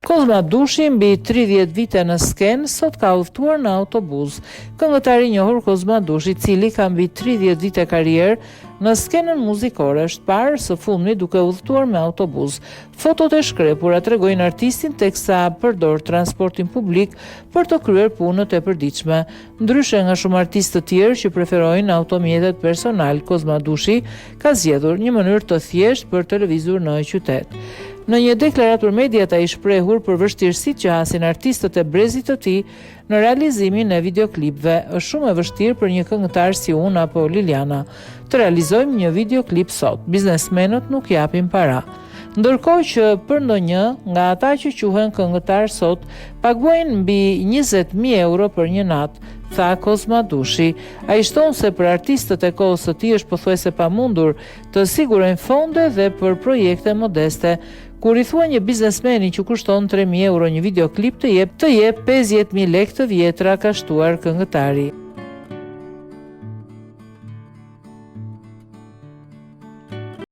Kozma Dushi, mbi 30 vite në skenë, sot ka udhëtuar në autobus. Këngëtari i njohur Kozma Dushi, i cili ka mbi 30 vite karrierë në skenën muzikore, është parë së fundmi duke udhëtuar me autobus. Fotot e shkrepura tregojnë artistin teksa përdor transportin publik për të kryer punët e përditshme. Ndryshe nga shumë artistë të tjerë që preferojnë automjetet personal, Kozma Dushi ka zgjedhur një mënyrë të thjeshtë për të lëvizur në qytet. Në një deklaratë për mediat ai shprehur për vështirësitë që hasin artistët e brezit të tij në realizimin e videoklipëve. Është shumë e vështirë për një këngëtar si unë apo Liliana të realizojmë një videoklip sot. Biznesmenët nuk japin para. Ndërkohë që për ndonjë nga ata që quhen këngëtar sot paguajnë mbi 20.000 euro për një natë, tha Kozma Dushi. Ai shton se për artistët e kohës së tij është pothuajse pamundur të sigurojnë fonde dhe për projekte modeste. Kur i thua një biznesmeni që kushton 3.000 euro një videoklip të jep 50.000 lekë të vjetra, ka shtuar këngëtari.